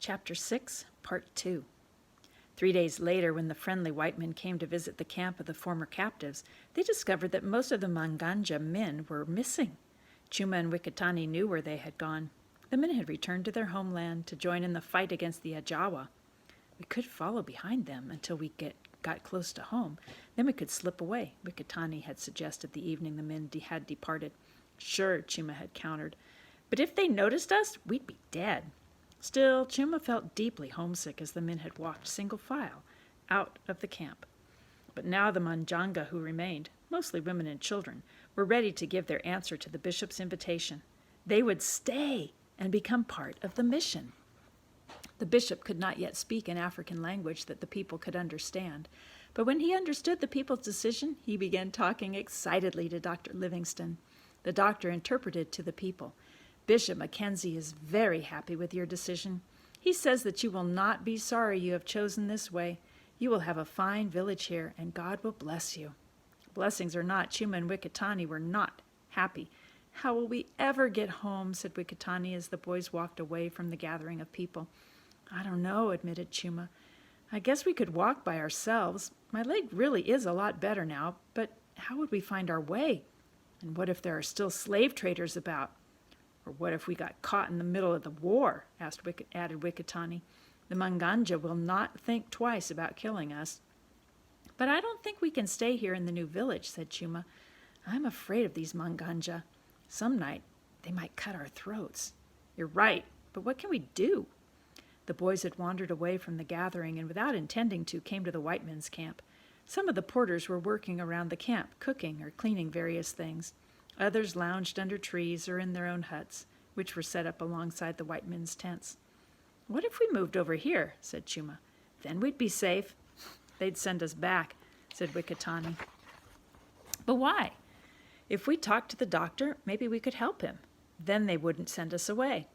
Chapter 6, Part 2. 3 days later, when the friendly white men came to visit the camp of the former captives, they discovered that most of the Manganja men were missing. Chuma and Wikitani knew where they had gone. The men had returned to their homeland to join in the fight against the Ajawa. We could follow behind them until we got close to home. Then we could slip away, Wikitani had suggested the evening the men had departed. Sure, Chuma had countered. But if they noticed us, we'd be dead. Still, Chuma felt deeply homesick as the men had walked single file out of the camp. But now the Manjanga who remained, mostly women and children, were ready to give their answer to the bishop's invitation. They would stay and become part of the mission. The bishop could not yet speak an African language that the people could understand, but when he understood the people's decision, he began talking excitedly to Dr. Livingstone. The doctor interpreted to the people. Bishop Mackenzie is very happy with your decision. He says that you will not be sorry you have chosen this way. You will have a fine village here, and God will bless you. Blessings or not, Chuma and Wikitani were not happy. How will we ever get home, said Wikitani as the boys walked away from the gathering of people. I don't know, admitted Chuma. I guess we could walk by ourselves. My leg really is a lot better now, but how would we find our way? And what if there are still slave traders about? Or what if we got caught in the middle of the war? Added Wikitani. The Manganja will not think twice about killing us. But I don't think we can stay here in the new village, said Chuma. I'm afraid of these Manganja. Some night they might cut our throats. You're right, but what can we do? The boys had wandered away from the gathering and without intending to came to the white men's camp. Some of the porters were working around the camp, cooking or cleaning various things. Others lounged under trees or in their own huts, which were set up alongside the white men's tents. What if we moved over here, said Chuma. Then we'd be safe. They'd send us back, said Wikitani. But why? If we talked to the doctor, maybe we could help him. Then they wouldn't send us away.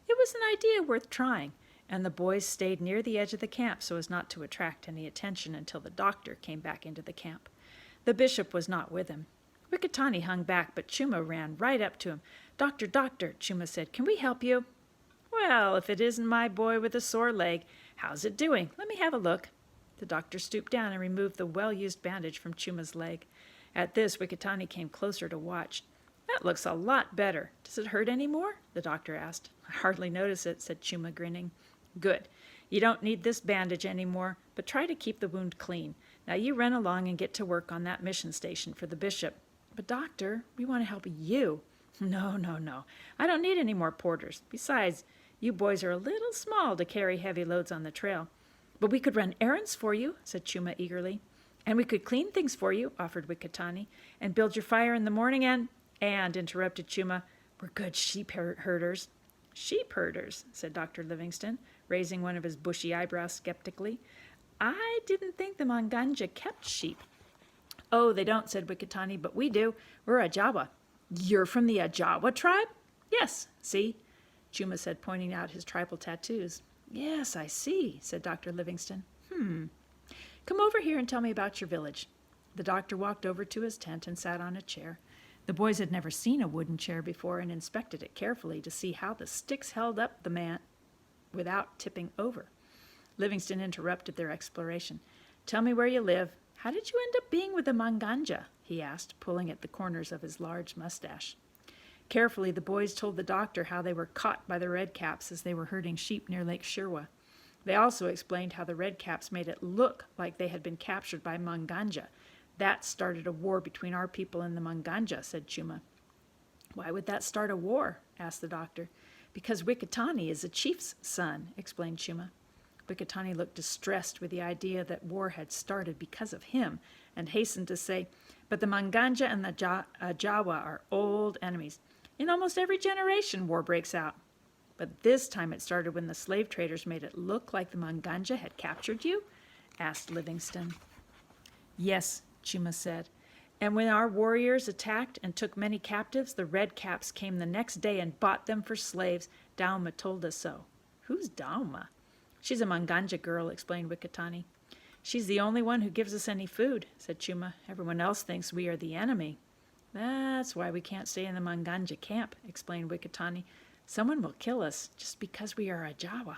It was an idea worth trying, and the boys stayed near the edge of the camp so as not to attract any attention until the doctor came back into the camp. The bishop was not with him. Wikitani hung back, but Chuma ran right up to him. Doctor, doctor, Chuma said, can we help you? Well, if it isn't my boy with a sore leg, how's it doing? Let me have a look. The doctor stooped down and removed the well-used bandage from Chuma's leg. At this, Wikitani came closer to watch. That looks a lot better. Does it hurt any more? The doctor asked. I hardly notice it, said Chuma, grinning. Good. You don't need this bandage anymore, but try to keep the wound clean. Now you run along and get to work on that mission station for the bishop. But doctor, we want to help you. No. I don't need any more porters. Besides, you boys are a little small to carry heavy loads on the trail. But we could run errands for you, said Chuma eagerly. And we could clean things for you, offered Wikitani, and build your fire in the morning and, interrupted Chuma, we're good sheep herders. Sheep herders, said Dr. Livingstone, raising one of his bushy eyebrows skeptically. I didn't think the Manganja kept sheep. Oh, they don't, said Wikitani, but we do. We're Ajawa. You're from the Ajawa tribe? Yes, see? Chuma said, pointing out his tribal tattoos. Yes, I see, said Dr. Livingstone. Come over here and tell me about your village. The doctor walked over to his tent and sat on a chair. The boys had never seen a wooden chair before and inspected it carefully to see how the sticks held up the man without tipping over. Livingstone interrupted their exploration. Tell me where you live. How did you end up being with the Manganja? He asked, pulling at the corners of his large mustache. Carefully, the boys told the doctor how they were caught by the Redcaps as they were herding sheep near Lake Shirwa. They also explained how the Redcaps made it look like they had been captured by Manganja. That started a war between our people and the Manganja, said Chuma. Why would that start a war? Asked the doctor. Because Wikitani is a chief's son, explained Chuma. Wikitani looked distressed with the idea that war had started because of him and hastened to say, but the Manganja and the Ajawa are old enemies. In almost every generation, war breaks out. But this time it started when the slave traders made it look like the Manganja had captured you? Asked Livingstone. Yes, Chuma said. And when our warriors attacked and took many captives, the Redcaps came the next day and bought them for slaves. Dauma told us so. Who's Dauma? She's a Manganja girl, explained Wikitani. She's the only one who gives us any food, said Chuma. Everyone else thinks we are the enemy. That's why we can't stay in the Manganja camp, explained Wikitani. Someone will kill us just because we are Ajawa.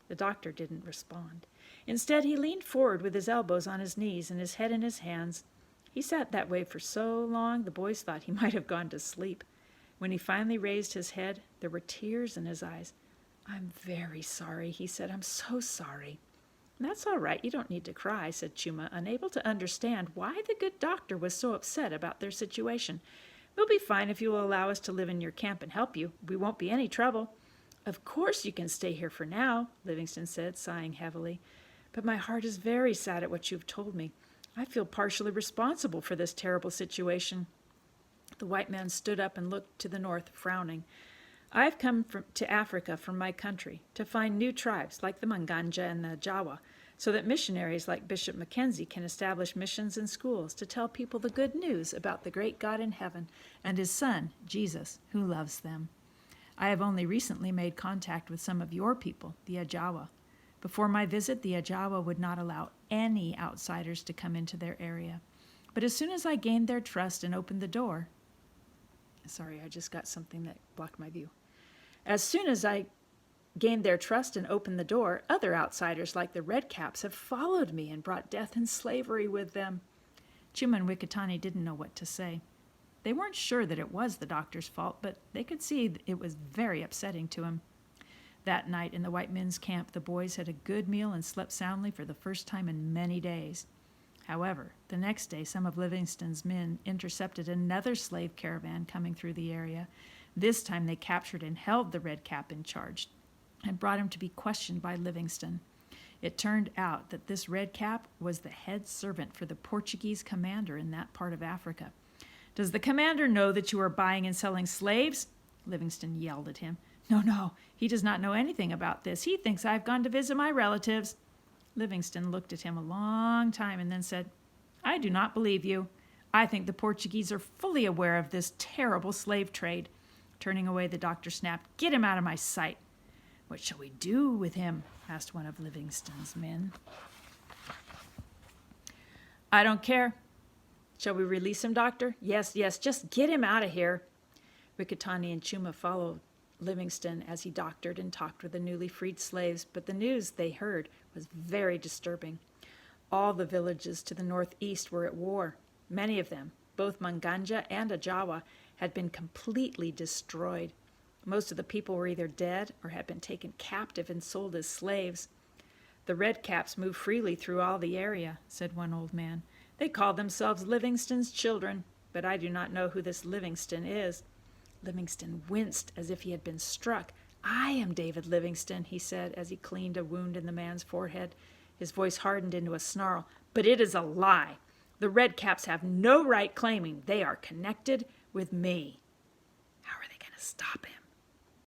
The doctor didn't respond. Instead, he leaned forward with his elbows on his knees and his head in his hands. He sat that way for so long the boys thought he might have gone to sleep. When he finally raised his head, there were tears in his eyes. "I'm very sorry," he said. "I'm so sorry." "That's all right. You don't need to cry," said Chuma, unable to understand why the good doctor was so upset about their situation. "We'll be fine if you will allow us to live in your camp and help you. We won't be any trouble." "Of course you can stay here for now," Livingston said, sighing heavily. "But my heart is very sad at what you've told me. I feel partially responsible for this terrible situation." The white man stood up and looked to the north, frowning. "I've come to Africa from my country to find new tribes like the Manganja and the Jawa, so that missionaries like Bishop Mackenzie can establish missions and schools to tell people the good news about the great God in heaven and his Son, Jesus, who loves them. I have only recently made contact with some of your people, the Ajawa. Before my visit, the Ajawa would not allow any outsiders to come into their area. But as soon as I gained their trust and opened the door, sorry, I just got something that blocked my view. As soon as I gained their trust and opened the door, other outsiders like the Redcaps have followed me and brought death and slavery with them." Chuma and Wekatani didn't know what to say. They weren't sure that it was the doctor's fault, but they could see it was very upsetting to him. That night in the white men's camp, the boys had a good meal and slept soundly for the first time in many days. However, the next day, some of Livingston's men intercepted another slave caravan coming through the area. This time they captured and held the Redcap in charge and brought him to be questioned by Livingston. It turned out that this Redcap was the head servant for the Portuguese commander in that part of Africa. "Does the commander know that you are buying and selling slaves?" Livingston yelled at him. No, he does not know anything about this. He thinks I've gone to visit my relatives." Livingston looked at him a long time and then said, "I do not believe you. I think the Portuguese are fully aware of this terrible slave trade." Turning away, the doctor snapped, "Get him out of my sight." "What shall we do with him?" asked one of Livingston's men. "I don't care. Shall we release him, doctor?" Yes, just get him out of here." Wekatani and Chuma followed Livingston as he doctored and talked with the newly freed slaves, but the news they heard was very disturbing. All the villages to the northeast were at war. Many of them, both Manganja and Ajawa, had been completely destroyed. Most of the people were either dead or had been taken captive and sold as slaves. "The Redcaps move freely through all the area," said one old man. "They call themselves Livingston's children, but I do not know who this Livingston is." Livingston winced as if he had been struck. "I am David Livingston," he said as he cleaned a wound in the man's forehead. His voice hardened into a snarl. "But it is a lie. The Redcaps have no right claiming they are connected with me." "How are they going to stop him?"